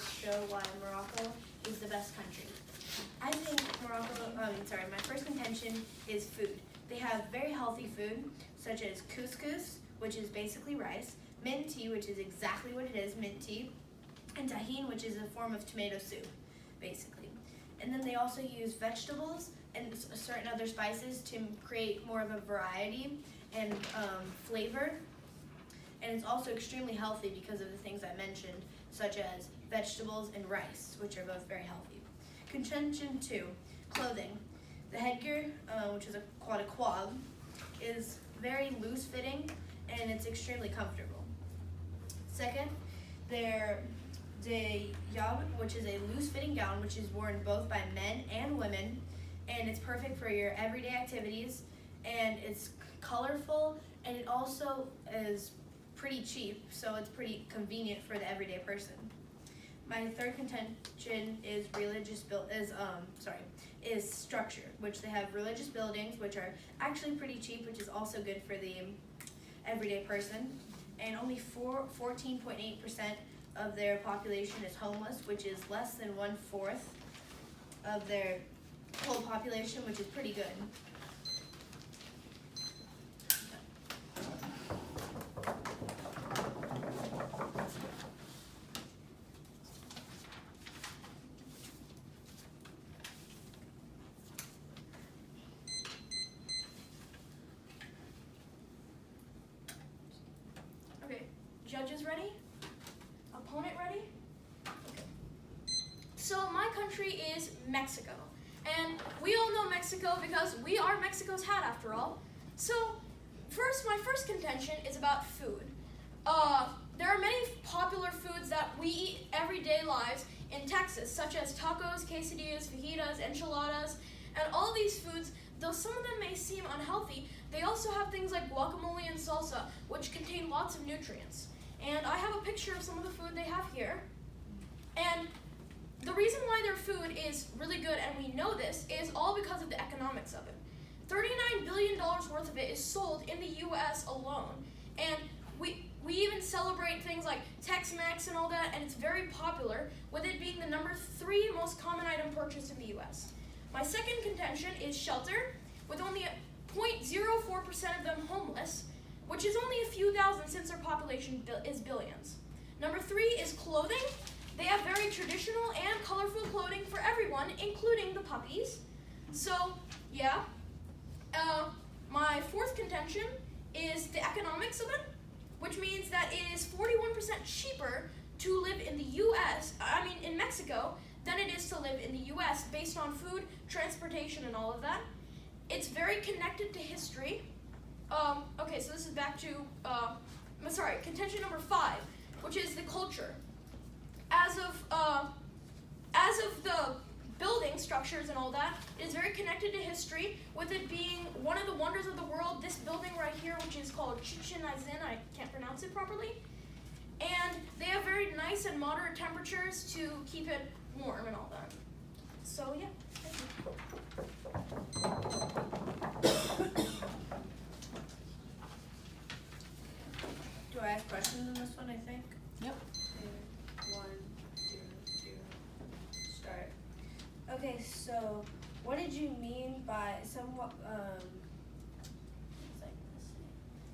show why Morocco is the best country. I think my first contention is food. They have very healthy food, such as couscous, which is basically rice, mint tea, which is exactly what it is, mint tea, and tahine, which is a form of tomato soup, basically. And then they also use vegetables and certain other spices to create more of a variety and flavor. And it's also extremely healthy because of the things I mentioned, such as vegetables and rice, which are both very healthy. Contention 2, clothing. The headgear, which is called a quab, is very loose-fitting and it's extremely comfortable. Second, the yab, which is a loose-fitting gown, which is worn both by men and women, and it's perfect for your everyday activities, and it's colorful, and it also is pretty cheap, so it's pretty convenient for the everyday person. My third contention is is structure, which they have religious buildings, which are actually pretty cheap, which is also good for the everyday person. And only 14.8% of their population is homeless, which is less than 1/4 of their whole population, which is pretty good. Okay, judges ready? Opponent ready? Okay. So my country is Mexico. And we all know Mexico because we are Mexico's hat after all. So my first contention is about food. There are many popular foods that we eat everyday lives in Texas, such as tacos, quesadillas, fajitas, enchiladas, and all these foods, though some of them may seem unhealthy, they also have things like guacamole and salsa, which contain lots of nutrients. And I have a picture of some of the food they have here. And the reason why their food is really good, and we know this, is all because of the economics of it. $39 billion worth of it is sold in the U.S. alone. And we even celebrate things like Tex-Mex and all that, and it's very popular, with it being the number 3 most common item purchased in the U.S. My second contention is shelter, with only 0.04% of them homeless, which is only a few thousand since their population is billions. Number 3 is clothing. They have very traditional and colorful clothing for everyone, including the puppies. So, yeah. My fourth contention is the economics of it, which means that it is 41% cheaper to live in in Mexico, than it is to live in the U.S. based on food, transportation, and all of that. It's very connected to history. Okay, so this is back to, contention number 5, which is the culture. As of the building structures and all that, it is very connected to history, with it being one of the wonders of the world, this building right here, which is called Chichen Itza, I can't pronounce it properly. And they have very nice and moderate temperatures to keep it warm and all that. So yeah, thank you. Do I have questions on this one, I think? Yep. 1, 2, 0, start. Okay, so what did you mean by somewhat,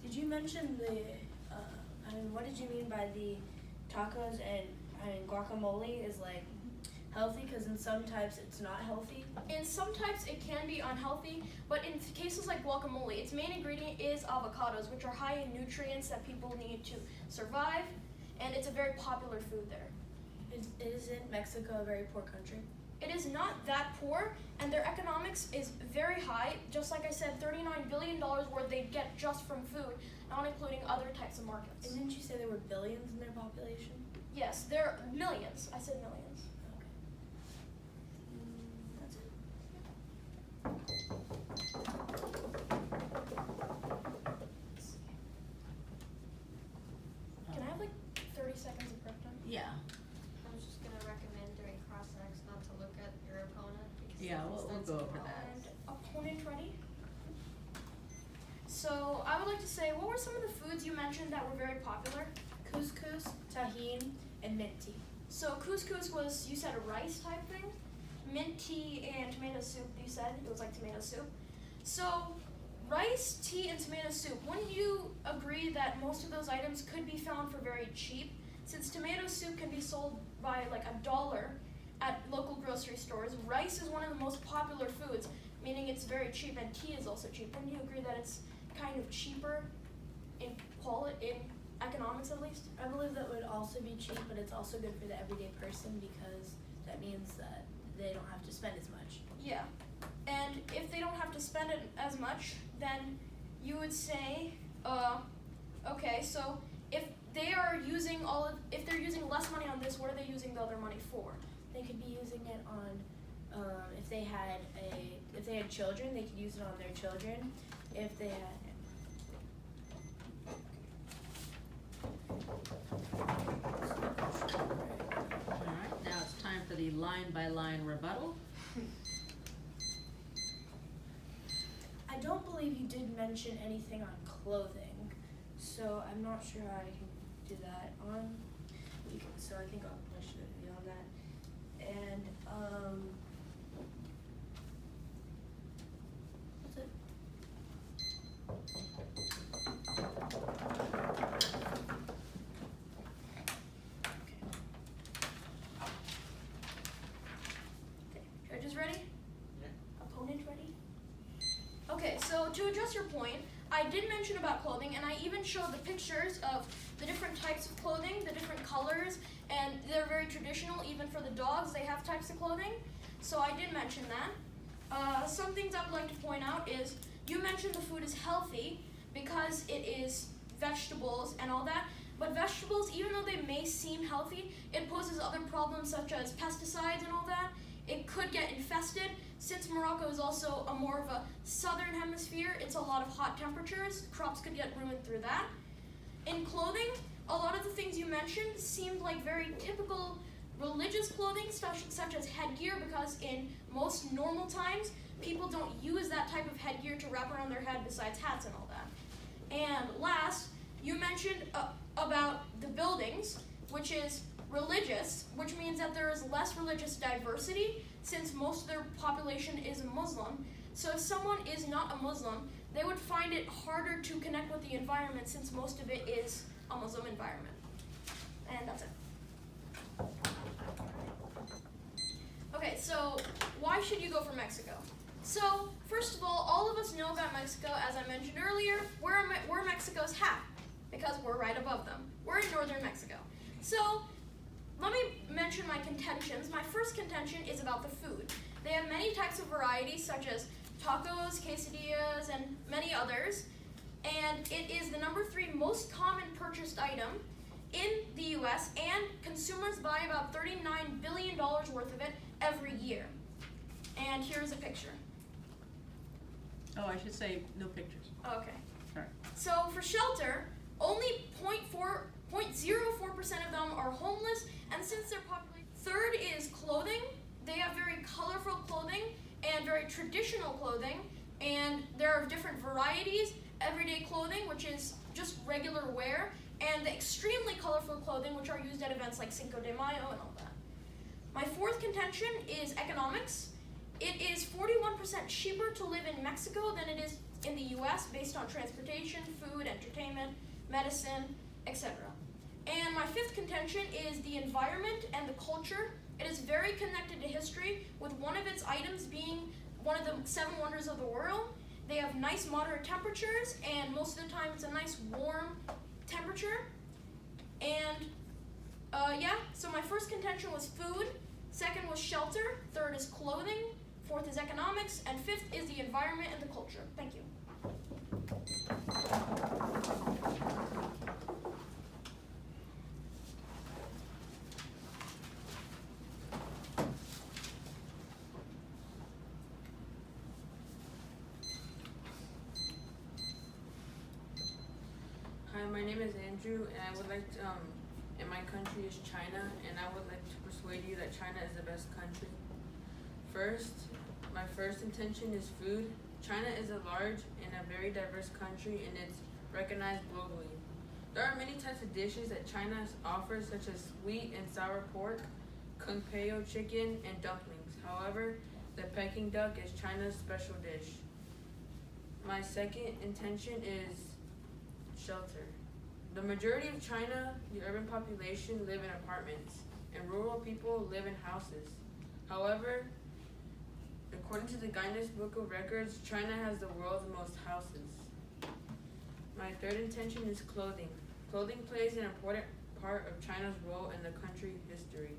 did you mention what did you mean by the tacos and guacamole is like healthy? Because in some types it's not healthy. In some types it can be unhealthy, but in cases like guacamole, its main ingredient is avocados, which are high in nutrients that people need to survive, and it's a very popular food there. Isn't Mexico a very poor country? It is not that poor, and their economics is very high. Just like I said, $39 billion worth they get just from food, not including other types of markets. And didn't you say there were billions in their population? Yes, there are millions. I said millions. Okay. That's it. Can I have like 30 seconds of prep time? Yeah. I was just gonna recommend during cross-ex not to look at your opponent because Yeah, we'll that's go over that. And opponent ready? So I would like to say, what were some of the foods you mentioned that were very popular? Couscous, tahine, and mint tea. So couscous was, you said, a rice type thing. Mint tea and tomato soup, you said it was like tomato soup. So rice, tea, and tomato soup, wouldn't you agree that most of those items could be found for very cheap? Since tomato soup can be sold by like $1 at local grocery stores, rice is one of the most popular foods, meaning it's very cheap, and tea is also cheap. Wouldn't you agree that it's kind of cheaper in quality, in economics at least? I believe that would also be cheap, but it's also good for the everyday person because that means that they don't have to spend as much. Yeah, and if they don't have to spend it as much, then you would say, okay, so if they're using less money on this, what are they using the other money for? They could be using it on, if they had children, they could use it on their children. If they had, Alright, now it's time for the line-by-line rebuttal. I don't believe you did mention anything on clothing, so I'm not sure how I can do that on. So I think I should be on that. And that's it. Okay, judges ready? Yeah. Opponent ready? Okay, so to address your point, I did mention about clothing, and I even showed the pictures of the different types of clothing, the different colors, and they're very traditional. Even for the dogs, they have types of clothing. So I did mention that. Some things I would like to point out is you mentioned the food is healthy because it is vegetables and all that. But vegetables, even though they may seem healthy, it poses other problems such as pesticides and all that. It could get infested. Since Morocco is also more of a southern hemisphere, it's a lot of hot temperatures. Crops could get ruined through that. In clothing, a lot of the things you mentioned seemed like very typical religious clothing, such as headgear, because in most normal times, people don't use that type of headgear to wrap around their head besides hats and all that. And last, you mentioned about the buildings, which is religious, which means that there is less religious diversity since most of their population is Muslim. So if someone is not a Muslim, they would find it harder to connect with the environment since most of it is a Muslim environment. And that's it. Okay, so why should you go for Mexico? So first of all of us know about Mexico. As I mentioned earlier, we're Mexico's hat because we're right above them. We're in northern Mexico. So let me mention my contentions. My first contention is about the food. They have many types of varieties such as tacos, quesadillas, and many others. And it is the number 3 most common purchased item in the US, and consumers buy about $39 billion worth of it every year. And here's a picture. Oh, I should say no pictures. Okay. Sorry. So for shelter, only 0.04% of them are homeless, and since they're populated. Third is clothing. They have very colorful clothing and very traditional clothing, and there are different varieties. Everyday clothing, which is just regular wear, and the extremely colorful clothing, which are used at events like Cinco de Mayo and all that. My fourth contention is economics. It is 41% cheaper to live in Mexico than it is in the US based on transportation, food, entertainment, medicine, etc. And my fifth contention is the environment and the culture. It is very connected to history, with one of its items being one of the 7 wonders of the world. They have nice moderate temperatures, and most of the time it's a nice warm temperature. And so my first contention was food, second was shelter, third is clothing, fourth is economics, and fifth is the environment and the culture. Thank you. Hi, my name is Andrew, and I would like to, and my country is China, and I would like to persuade you that China is the best country. First, my first intention is food. China is a large and a very diverse country, and it's recognized globally. There are many types of dishes that China offers, such as sweet and sour pork, kung pao chicken, and dumplings. However, the Peking duck is China's special dish. My second intention is shelter. The majority of China, the urban population, live in apartments, and rural people live in houses. However, according to the Guinness Book of Records, China has the world's most houses. My third intention is clothing. Clothing plays an important part of China's role in the country's history.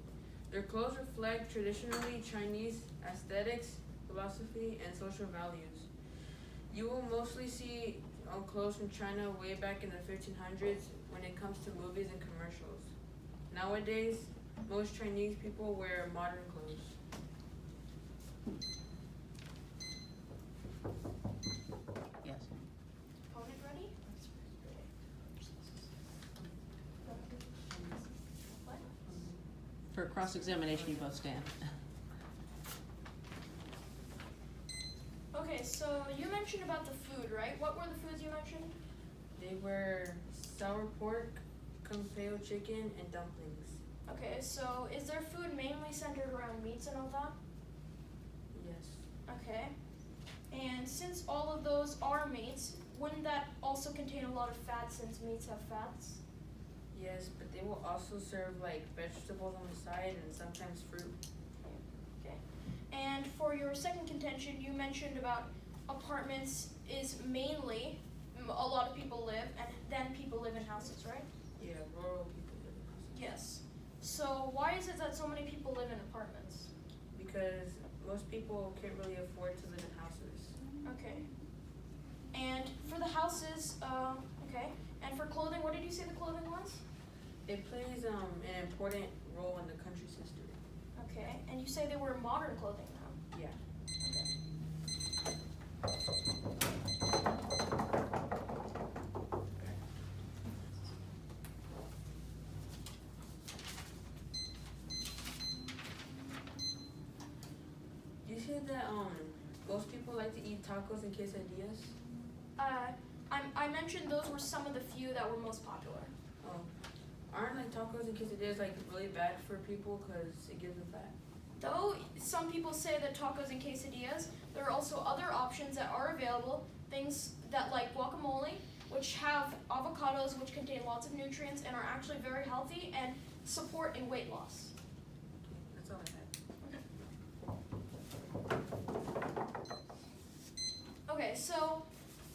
Their clothes reflect traditionally Chinese aesthetics, philosophy, and social values. You will mostly see clothes from China way back in the 1500s when it comes to movies and commercials. Nowadays, most Chinese people wear modern clothes. Yes. Opponent ready? What? For cross-examination, you both stand. Okay, so you mentioned about the food, right? What were the foods you mentioned? They were sour pork, kung pao chicken, and dumplings. Okay, so is their food mainly centered around meats and all that? Yes. Okay. And since all of those are meats, wouldn't that also contain a lot of fat since meats have fats? Yes, but they will also serve like vegetables on the side and sometimes fruit. Okay. And for your second contention, you mentioned about apartments is mainly a lot of people live, and then people live in houses, right? Yeah, rural people live in houses. Yes. So why is it that so many people live in apartments? Because most people can't really afford to live in houses. Okay. And for the houses, okay. And for clothing, what did you say the clothing was? It plays an important role in the country's history. Okay. And you say they wear modern clothing now? Yeah. You said that most people like to eat tacos and quesadillas. I mentioned those were some of the few that were most popular. Oh, aren't like tacos and quesadillas like really bad for people because it gives them fat? Though some people say that tacos and quesadillas, there are also other options that are available. Things that like guacamole, which have avocados which contain lots of nutrients and are actually very healthy and support in weight loss. That's all I had. Okay, so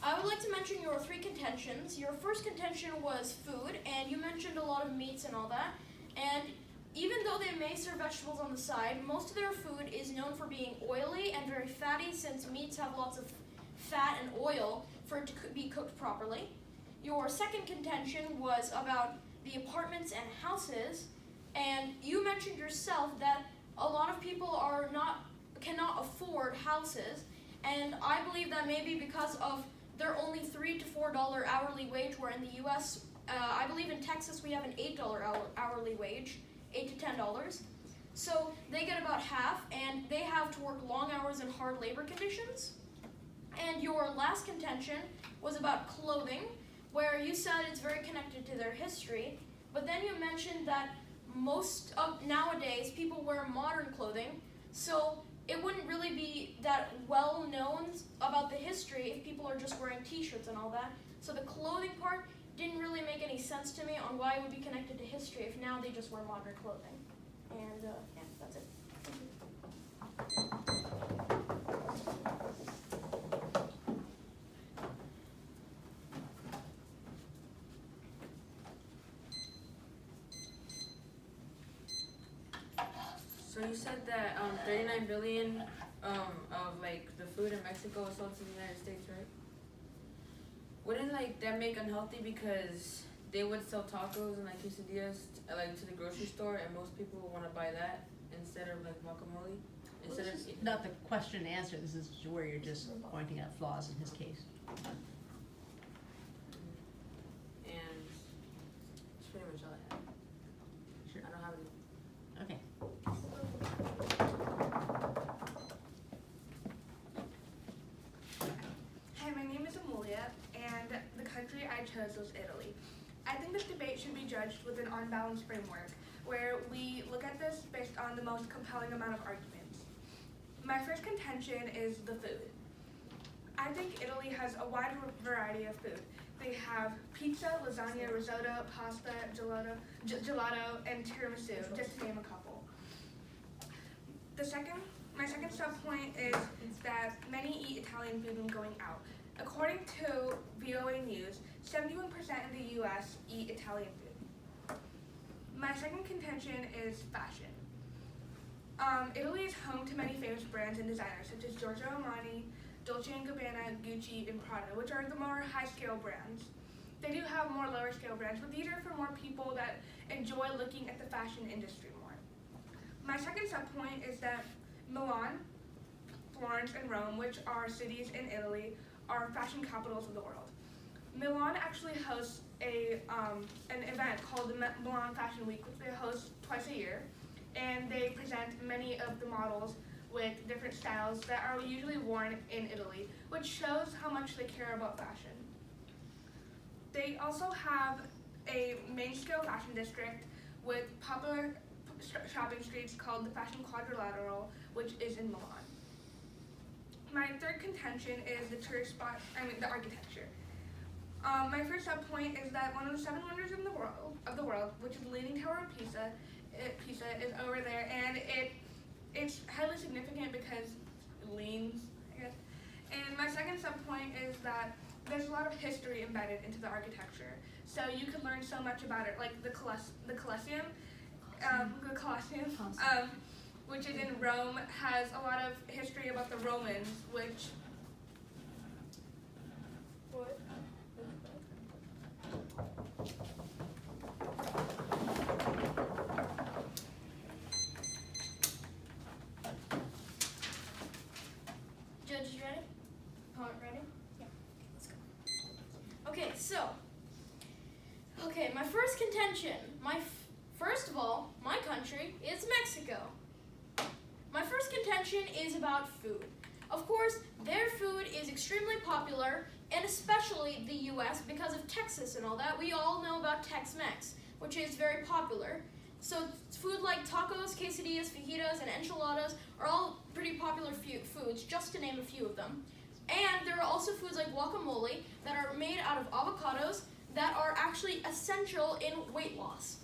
I would like to mention your three contentions. Your first contention was food, and you mentioned a lot of meats and all that. And even though they may serve vegetables on the side, most of their food is known for being oily and very fatty, since meats have lots of fat and oil for it to be cooked properly. Your second contention was about the apartments and houses, and you mentioned yourself that a lot of people cannot afford houses, and I believe that may be because of their only $3 to $4 hourly wage, where in the U.S., I believe in Texas we have an $8 hourly wage, $8 to $10. So they get about half, and they have to work long hours in hard labor conditions. And your last contention was about clothing, where you said it's very connected to their history, but then you mentioned that most of nowadays people wear modern clothing, so it wouldn't really be that well known about the history if people are just wearing t-shirts and all that. So the clothing part didn't really make any sense to me on why it would be connected to history if now they just wear modern clothing. And yeah, that's it. Thank you. So you said that 39 billion of like the food in Mexico is sold to the United States, right? Wouldn't like that make unhealthy because they would sell tacos and like quesadillas like to the grocery store, and most people would want to buy that instead of like guacamole? Instead Well, of this is not the question and answer. This is where you're just pointing out flaws in his case. and that's pretty much all I have. Sure. I don't have any. Okay. Hi, my name is Amelia, and the country I chose was Italy. I think think this debate should be judged with an unbalanced framework, where we look at this based on the most compelling amount of arguments. My first contention is the food. I think Italy has a wide variety of food. They have pizza, lasagna, risotto, pasta, gelato, and tiramisu, just to name a couple. My second sub-point is that many eat Italian food when going out. According to VOA News, 71% in the US eat Italian food. My second contention is fashion. Italy is home to many famous brands and designers such as Giorgio Armani, Dolce & Gabbana, Gucci, and Prada, which are the more high-scale brands. They do have more lower-scale brands, but these are for more people that enjoy looking at the fashion industry more. My second sub-point is that Milan, Florence, and Rome, which are cities in Italy, are fashion capitals of the world. Milan actually hosts an event called the Milan Fashion Week, which they host twice a year, and they present many of the models with different styles that are usually worn in Italy, which shows how much they care about fashion. They also have a main-scale fashion district with popular shopping streets called the Fashion Quadrilateral, which is in Milan. My third contention is the architecture. My first sub-point is that one of the 7 wonders of the world, which is the Leaning Tower of Pisa, is over there, and it's highly significant because it leans, I guess. And my second sub-point is that there's a lot of history embedded into the architecture. So you can learn so much about it, like the Colosseum, which is in Rome, has a lot of history about the Romans, which... What? Judge, you ready? Opponent ready? Yeah. Let's go. Okay, my first contention. First of all, my country is Mexico. My first contention is about food. Of course, their food is extremely popular, and especially the US because of Texas and all that. We all know about Tex-Mex, which is very popular. So food like tacos, quesadillas, fajitas, and enchiladas are all pretty popular foods, just to name a few of them. And there are also foods like guacamole that are made out of avocados that are actually essential in weight loss.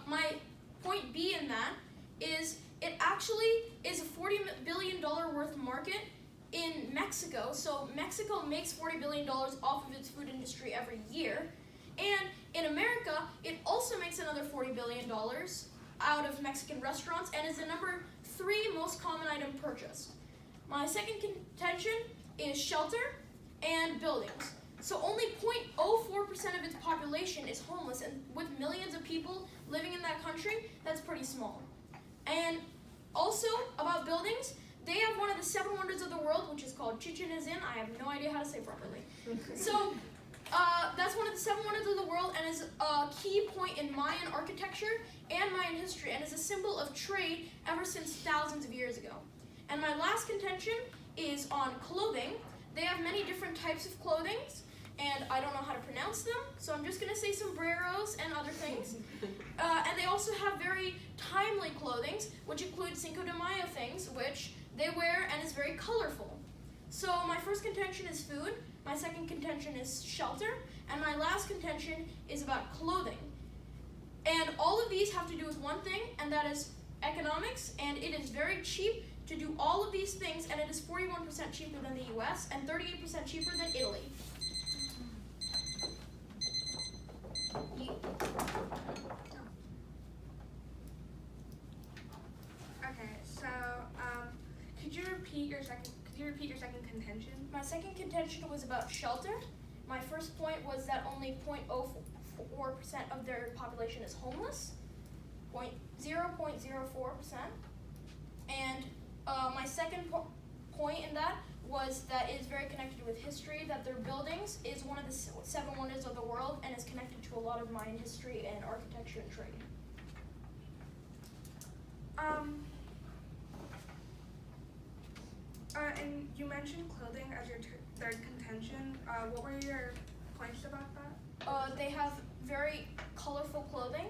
My point B in that is it actually is a $40 billion worth market in Mexico. So Mexico makes $40 billion off of its food industry every year. And in America, it also makes another $40 billion out of Mexican restaurants and is the number 3 most common item purchased. My second contention is shelter and buildings. So only 0.04% of its population is homeless, and with millions of people living in that country, that's pretty small. And also, about buildings, they have one of the 7 wonders of the world, which is called Chichen Itza. I have no idea how to say properly. So, that's one of the 7 wonders of the world and is a key point in Mayan architecture and Mayan history, and is a symbol of trade ever since thousands of years ago. And my last contention is on clothing. They have many different types of clothing, and I don't know how to pronounce them, so I'm just going to say sombreros and other things. And they also have very timely clothing, which include Cinco de Mayo things, which they wear and is very colorful. So my first contention is food, my second contention is shelter, and my last contention is about clothing. And all of these have to do with one thing, and that is economics, and it is very cheap to do all of these things, and it is 41% cheaper than the US and 38% cheaper than Italy. Okay, so could you repeat your second contention? My second contention was about shelter. My first point was that only 0.04% of their population is homeless, 0.04%. And my second point in that was that it is very connected with history, that their buildings is one of the 7 wonders of the world and is connected to a lot of Mayan history and architecture and trade. And you mentioned clothing as your third contention. What were your points about that? They have very colorful clothing,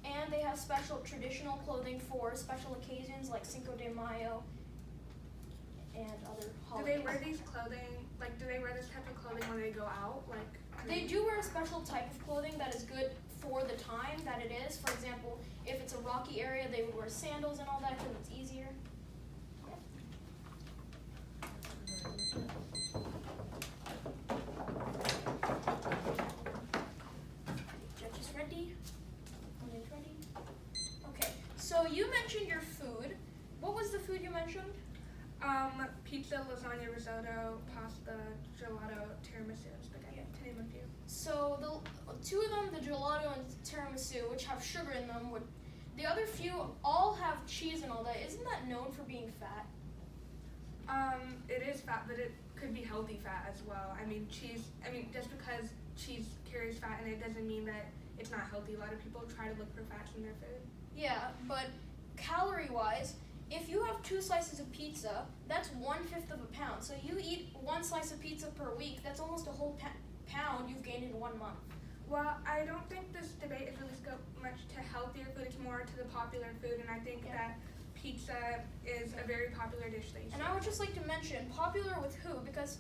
and they have special traditional clothing for special occasions like Cinco de Mayo and other Do holidays. they wear these clothing, like do they wear this type of clothing when they go out? They do wear a special type of clothing that is good for the time that it is. For example, if it's a rocky area, they would wear sandals and all that because it's easier. Judges ready? Audience ready? Okay, so you mentioned your food. What was the food you mentioned? Pizza, lasagna, risotto, pasta, gelato, tiramisu, spaghetti, to name a few. So the two of them, the gelato and tiramisu, which have sugar in them, the other few all have cheese and all that. Isn't that known for being fat? It is fat, but it could be healthy fat as well. Just because cheese carries fat in it doesn't mean that it's not healthy. A lot of people try to look for fats in their food. Yeah, but calorie-wise, if you have 2 slices of pizza, that's 1/5 of a pound. So you eat 1 slice of pizza per week, that's almost a whole pound you've gained in 1 month. Well, I don't think this debate is really scoped much to healthier food. It's more to the popular food, and I think that pizza is a very popular dish these days. And I would just like to mention, popular with who? Because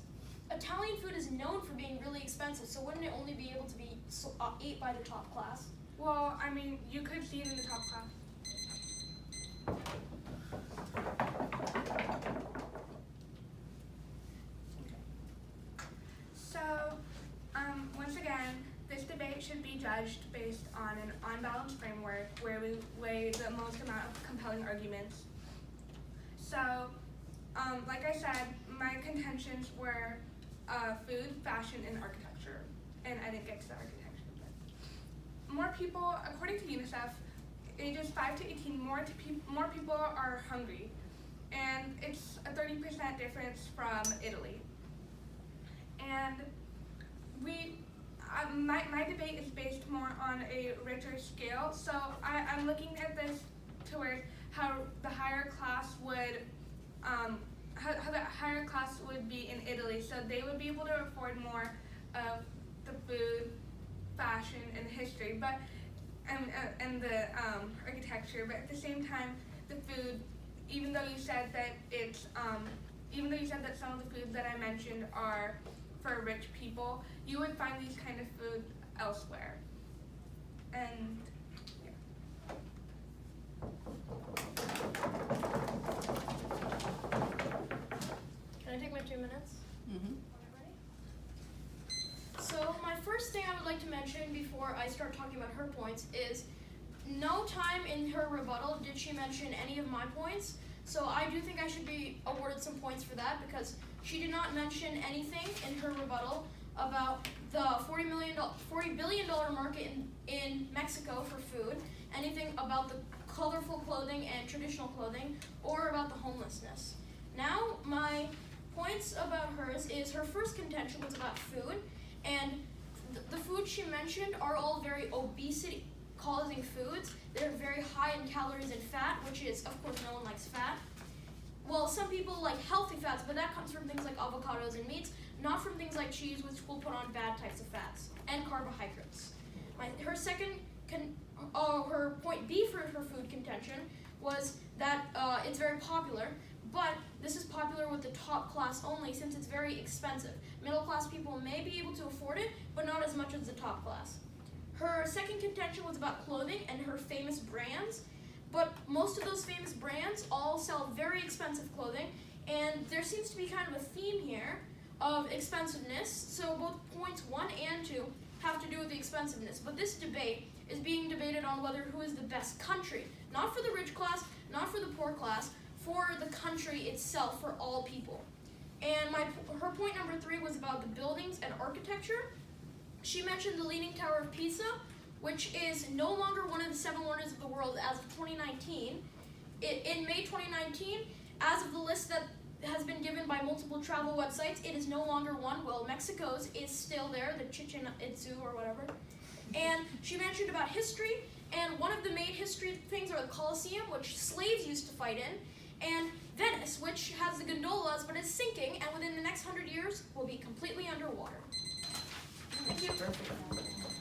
Italian food is known for being really expensive, so wouldn't it only be able to be ate by the top class? Well, you could see it in the top class. So, once again, this debate should be judged based on an unbalanced framework where we weigh the most amount of compelling arguments. So, like I said, my contentions were food, fashion, and architecture. And I didn't get to the architecture. But more people, according to UNICEF, ages 5 to 18, more people are hungry. And it's a 30% difference from Italy. And my debate is based more on a richer scale. So I'm looking at this to where how the higher class would how the higher class would be in Italy. So they would be able to afford more of the food, fashion, and history, but and the architecture. But at the same time, the food, even though you said that some of the foods that I mentioned are for rich people, you would find these kind of food elsewhere. And Can I take my 2 minutes? Mm-hmm. So my first thing I would like to mention before I start talking about her points is no time in her rebuttal did she mention any of my points. So I do think I should be awarded some points for that because she did not mention anything in her rebuttal about the $40 billion market in Mexico for food, anything about the colorful clothing and traditional clothing, or about the homelessness. Now, my points about hers is her first contention was about food, and the foods she mentioned are all very obesity-causing foods. They're very high in calories and fat, which is, of course, no one likes fat. Well, some people like healthy fats, but that comes from things like avocados and meats, not from things like cheese, which will put on bad types of fats, and carbohydrates. Her point B for her food contention was that it's very popular, but this is popular with the top class only since it's very expensive. Middle class people may be able to afford it, but not as much as the top class. Her second contention was about clothing and her famous brands, but most of those famous brands all sell very expensive clothing, and there seems to be kind of a theme here of expensiveness, so both points 1 and 2 have to do with the expensiveness, but this debate is being debated on whether who is the best country, not for the rich class, not for the poor class, for the country itself, for all people. And her point number 3 was about the buildings and architecture. She mentioned the Leaning Tower of Pisa, which is no longer one of the 7 wonders of the world as of 2019. In May 2019, as of the list that has been given by multiple travel websites, it is no longer one. Well, Mexico's is still there, the Chichen Itza or whatever. And she mentioned about history, and one of the main history things are the Colosseum, which slaves used to fight in, and Venice, which has the gondolas but is sinking, and within the next 100 years will be completely underwater. Thank you. Perfect.